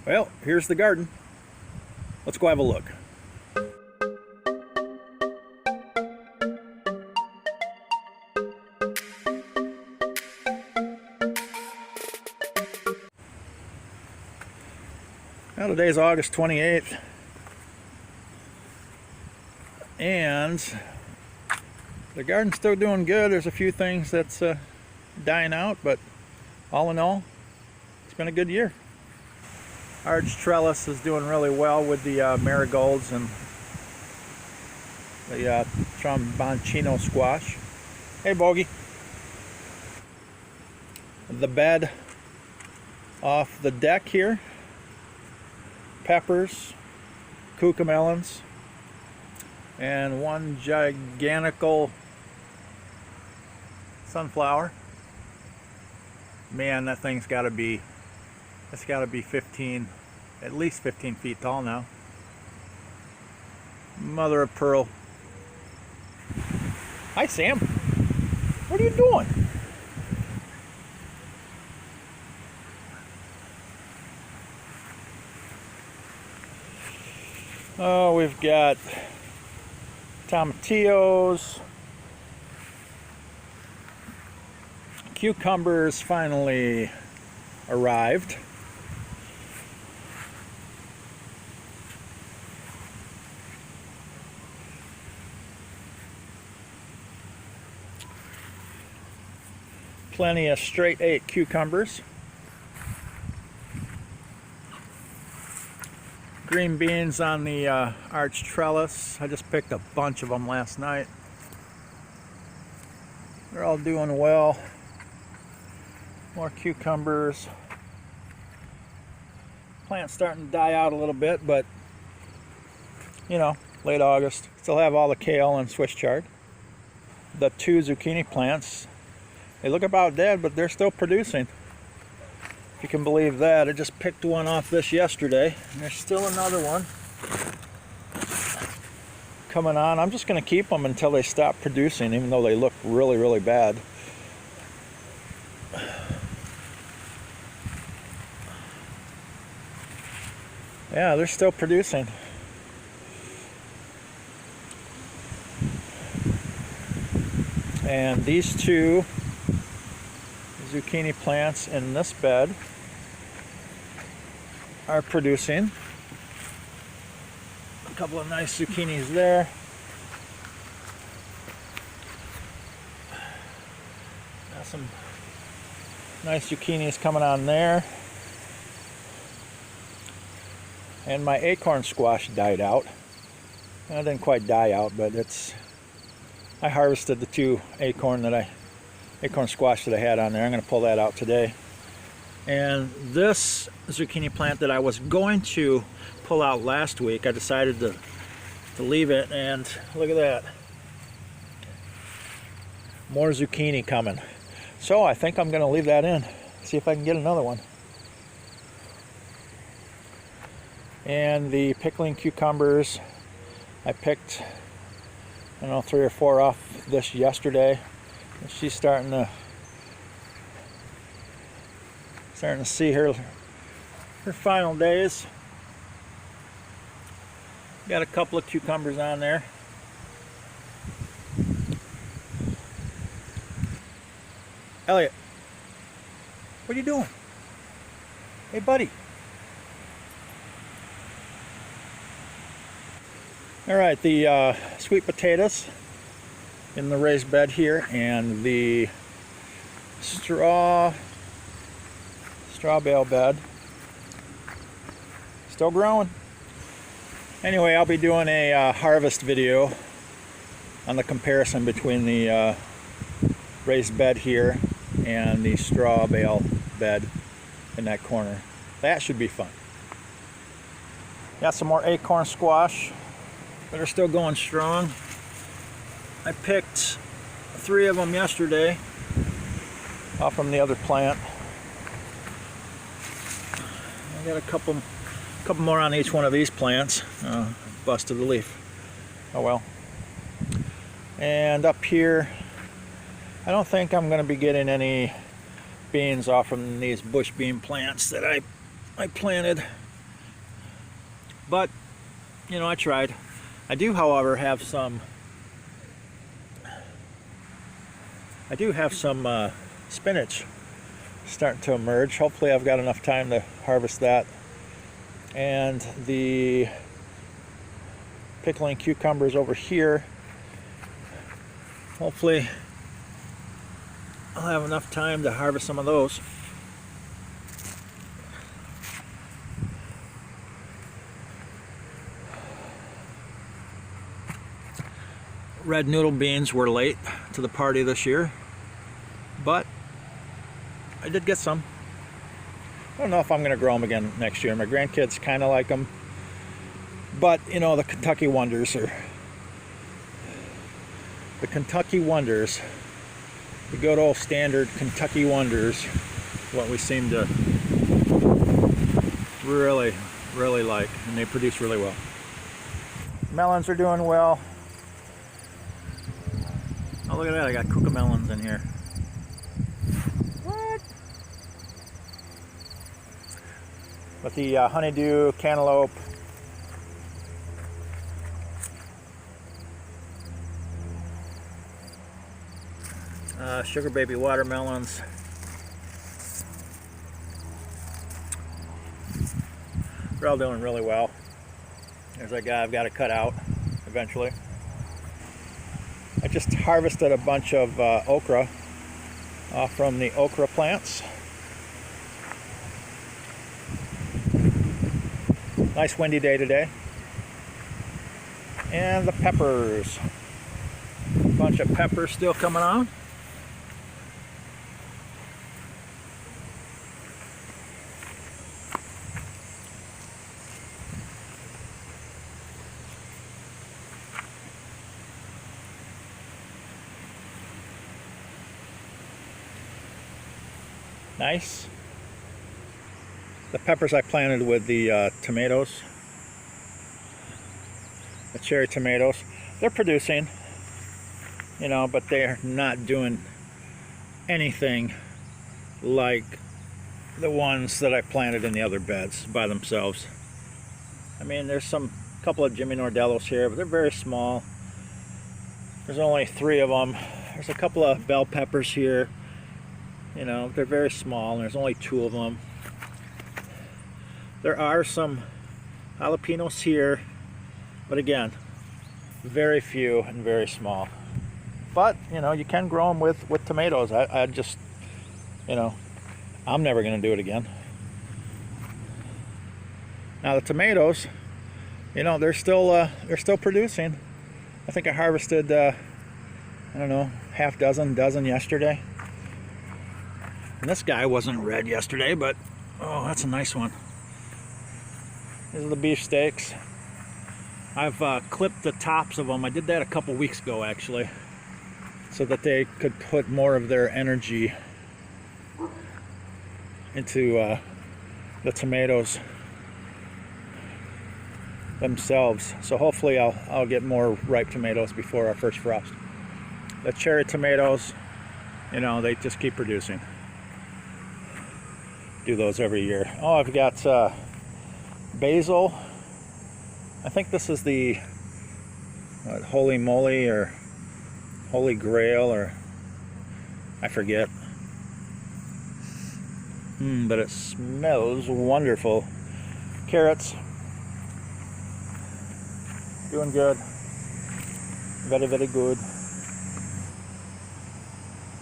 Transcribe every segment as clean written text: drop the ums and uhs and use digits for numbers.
Well, here's the garden. Let's go have a look. Well, today's August 28th, and the garden's still doing good. There's a few things that's dying out, but all in all, it's been a good year. Arch trellis is doing really well with the marigolds and the tromboncino squash. Hey, Bogey. The bed off the deck here, peppers, cucamelons, and one gigantical sunflower. Man, that thing's got to be, it's got to be 15, at least 15 feet tall now. Mother of pearl. Hi, Sam. What are you doing? Oh, we've got tomatillos, cucumbers finally arrived. Plenty of straight 8 cucumbers. Green beans on the arch trellis. I just picked a bunch of them last night. They're all doing well. More cucumbers. Plant's starting to die out a little bit, but you know, late August. Still have all the kale and Swiss chard. The 2 zucchini plants, they look about dead, but they're still producing. If you can believe that. I just picked one off this yesterday, and there's still another one coming on. I'm just going to keep them until they stop producing, even though they look really, really bad. Yeah, they're still producing. And these 2 zucchini plants in this bed are producing. A couple of nice zucchinis there. Got some nice zucchinis coming on there. And my acorn squash died out. Well, it didn't quite die out, but I harvested the 2 acorn squash that I had on there. I'm going to pull that out today. And this zucchini plant that I was going to pull out last week, I decided to leave it, and look at that. More zucchini coming. So I think I'm going to leave that in. See if I can get another one. And the pickling cucumbers, I picked, I don't know, 3 or 4 off this yesterday. She's starting to see her final days. Got a couple of cucumbers on there. Elliot, what are you doing? Hey, buddy. All right, the sweet potatoes in the raised bed here, and the straw bale bed still growing. Anyway, I'll be doing a harvest video on the comparison between the raised bed here and the straw bale bed in that corner. That should be fun. Got some more acorn squash that are still going strong. I picked 3 of them yesterday off from the other plant. I got a couple more on each one of these plants. Busted the leaf. Oh well. And up here, I don't think I'm going to be getting any beans off from these bush bean plants that I planted But, you know, I tried. I do, however, have some spinach starting to emerge. Hopefully I've got enough time to harvest that. And the pickling cucumbers over here. Hopefully I'll have enough time to harvest some of those. Red noodle beans were late to the party this year, but I did get some. I don't know if I'm going to grow them again next year. My grandkids kind of like them, but you know, the Kentucky Wonders the good old standard Kentucky Wonders, what we seem to really like, and they produce really well. Melons are doing well. Oh, look at that, I got cucamelons in here. What? But the honeydew, cantaloupe, sugar baby watermelons, they're all doing really well. There's a guy I've got to cut out eventually. I just harvested a bunch of okra from the okra plants. Nice windy day today. And the peppers. A bunch of peppers still coming on. Nice. The peppers I planted with the tomatoes, the cherry tomatoes, they're producing, you know, but they're not doing anything like the ones that I planted in the other beds by themselves. I mean, there's a couple of Jimmy Nordellos here, but they're very small. There's only 3 of them. There's a couple of bell peppers here. You know, they're very small, and there's only 2 of them. There are some jalapenos here, but again, very few and very small. But, you know, you can grow them with tomatoes. I just, you know, I'm never going to do it again. Now the tomatoes, you know, they're still producing. I think I harvested, I don't know, half dozen yesterday. And this guy wasn't red yesterday, but oh, that's a nice one. These are the beefsteaks. I've clipped the tops of them. I did that a couple weeks ago, actually, so that they could put more of their energy into the tomatoes themselves. So hopefully I'll get more ripe tomatoes before our first frost. The cherry tomatoes, you know, they just keep producing. Do those every year. Oh, I've got basil. I think this is the Holy Moly or Holy Grail, or I forget. But it smells wonderful. Carrots. Doing good. Very, very good.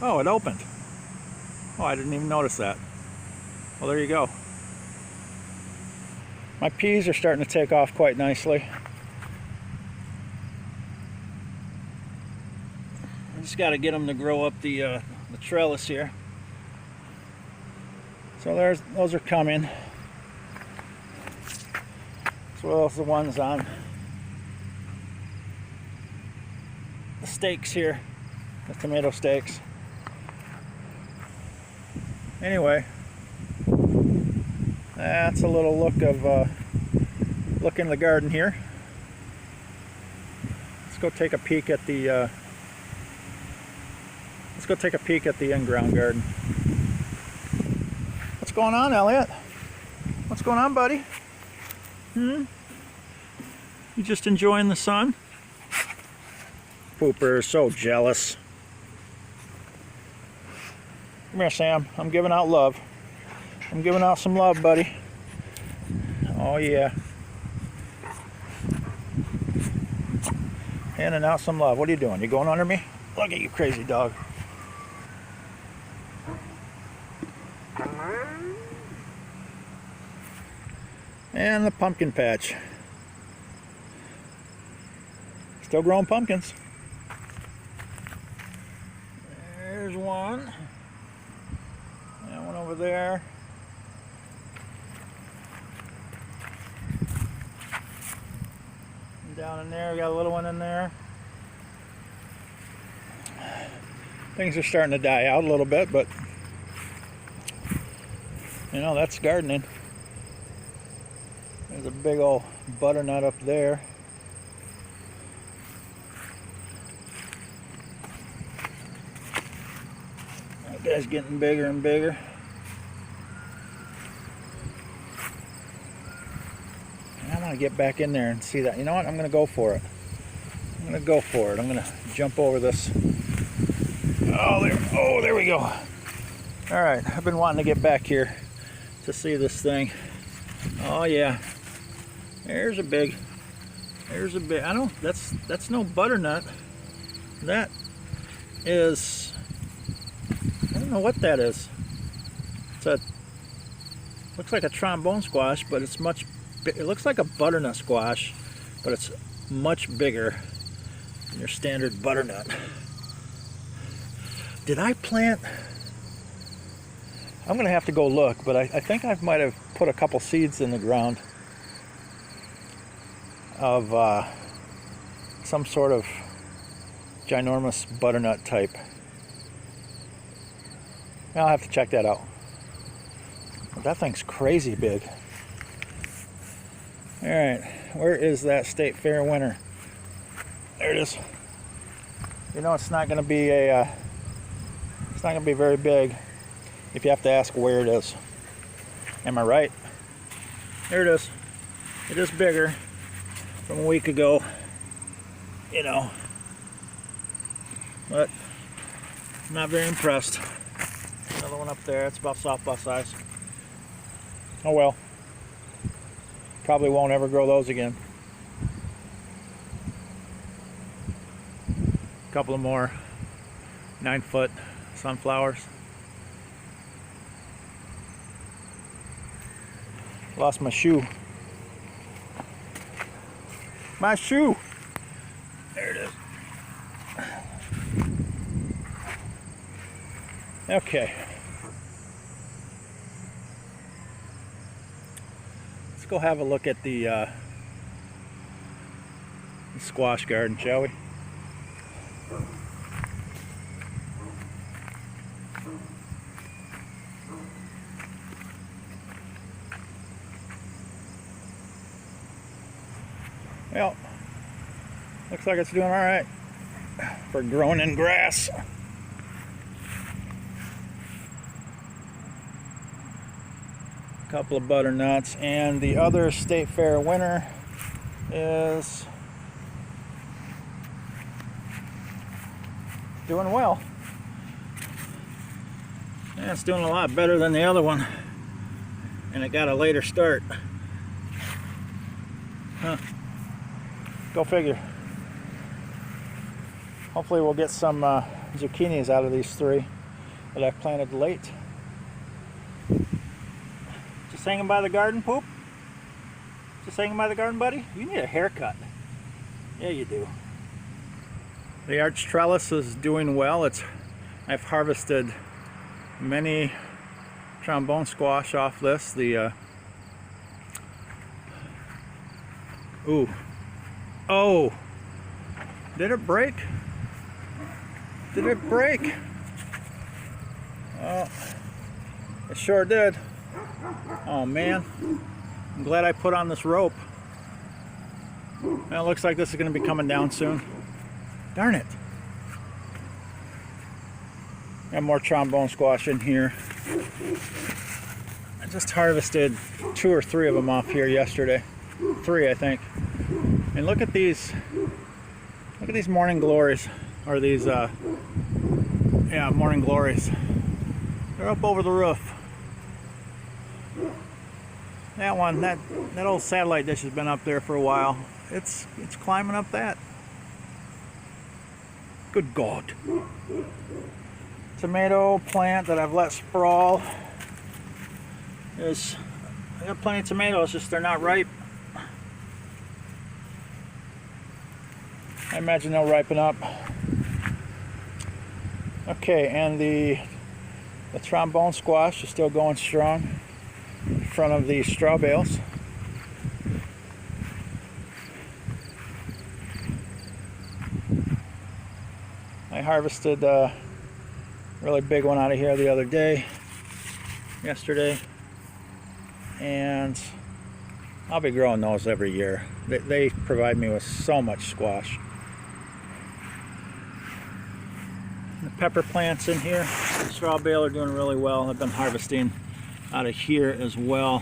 Oh, it opened. Oh, I didn't even notice that. Well, there you go. My peas are starting to take off quite nicely. I just got to get them to grow up the trellis here. So those are coming. As well as the ones on the steaks here, the tomato steaks. Anyway, that's a little look in the garden here. Let's go take a peek at the in-ground garden. What's going on, Elliot? What's going on, buddy? You just enjoying the sun? Pooper is so jealous. Come here, Sam. I'm giving out love. I'm giving out some love, buddy. Oh, yeah. Handing out some love. What are you doing? You going under me? Look at you, crazy dog. And the pumpkin patch. Still growing pumpkins. There's one. That one over there. And down in there, we got a little one in there. Things are starting to die out a little bit, but you know, that's gardening. There's a big old butternut up there. That guy's getting bigger and bigger. And I want to get back in there and see that. You know what? I'm going to go for it. I'm going to go for it. I'm going to jump over this. Oh, there we go. All right, I've been wanting to get back here to see this thing. Oh yeah, there's a big. I don't. That's no butternut. That is. I don't know what that is. Looks like a trombone squash, but it's much. It looks like a butternut squash, but it's much bigger than your standard butternut. Did I plant? I'm gonna have to go look, but I think I might have put a couple seeds in the ground of some sort of ginormous butternut type. I'll have to check that out. But that thing's crazy big. All right, where is that State Fair winner? There it is. You know, it's not gonna be very big if you have to ask where it is. Am I right? There it is. It is bigger from a week ago, you know, but I'm not very impressed. Another one up there. It's about softball size. Oh well. Probably won't ever grow those again. A couple of more 9-foot sunflowers. Lost my shoe. My shoe! There it is. Okay. Let's go have a look at the squash garden, shall we? Well, looks like it's doing all right for growing in grass. A couple of butternuts, and the other State Fair winner is doing well. Yeah, it's doing a lot better than the other one, and it got a later start. Huh. Go figure. Hopefully we'll get some zucchinis out of these three that I've planted late. Just hanging by the garden, Poop? Just hanging by the garden, buddy? You need a haircut. Yeah, you do. The arch trellis is doing well. I've harvested many trombone squash off this. Ooh. Oh, did it break? Did it break? Oh, it sure did. Oh man, I'm glad I put on this rope. Well, it looks like this is going to be coming down soon. Darn it. Got more trombone squash in here. I just harvested 2 or 3 of them off here yesterday. 3, I think. And look at these morning glories, or these yeah, morning glories. They're up over the roof. That one, that old satellite dish has been up there for a while. It's climbing up that. Good God. Tomato plant that I've let sprawl. I got plenty of tomatoes, just they're not ripe. I imagine they'll ripen up. Okay, and the trombone squash is still going strong in front of these straw bales. I harvested a really big one out of here the other day, yesterday, and I'll be growing those every year. They provide me with so much squash. The pepper plants in here, the straw bale, are doing really well. I've been harvesting out of here as well.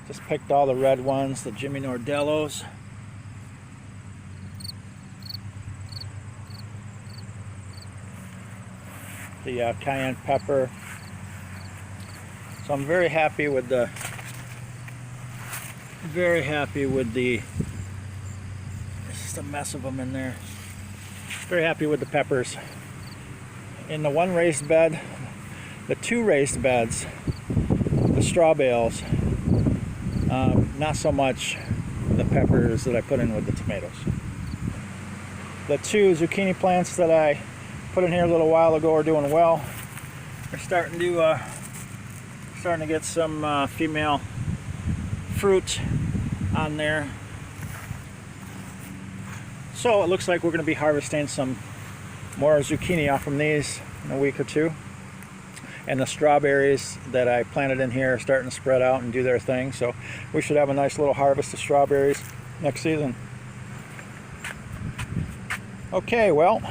Just picked all the red ones, the Jimmy Nordellos. The cayenne pepper. So I'm very happy with the there's just a mess of them in there. Very happy with the peppers. In the one raised bed, the two raised beds, the straw bales, not so much the peppers that I put in with the tomatoes. The two zucchini plants that I put in here a little while ago are doing well. They're starting to get some female fruit on there. So it looks like we're going to be harvesting some more zucchini off from these in a week or two. And the strawberries that I planted in here are starting to spread out and do their thing. So we should have a nice little harvest of strawberries next season. Okay, well,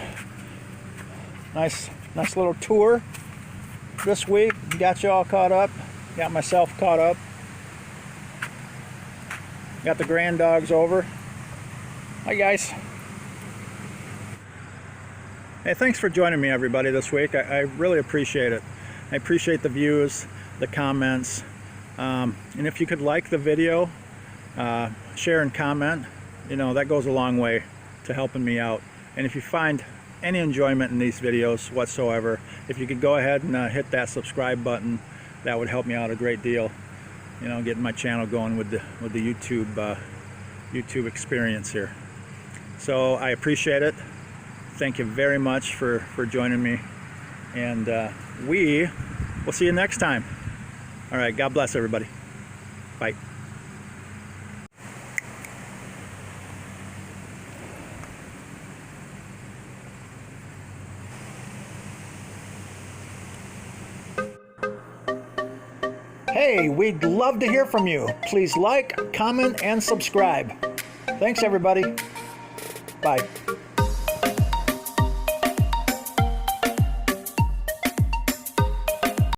nice little tour this week. Got you all caught up. Got myself caught up. Got the grand dogs over. Hi guys. Hey, thanks for joining me, everybody, this week. I really appreciate it. I appreciate the views, the comments, and if you could like the video, share and comment, you know, that goes a long way to helping me out. And if you find any enjoyment in these videos whatsoever, if you could go ahead and hit that subscribe button, that would help me out a great deal. You know, getting my channel going with the YouTube experience here. So I appreciate it. Thank you very much for joining me, and we will see you next time. All right, God bless everybody. Bye. Hey, we'd love to hear from you. Please like, comment, and subscribe. Thanks, everybody. Bye.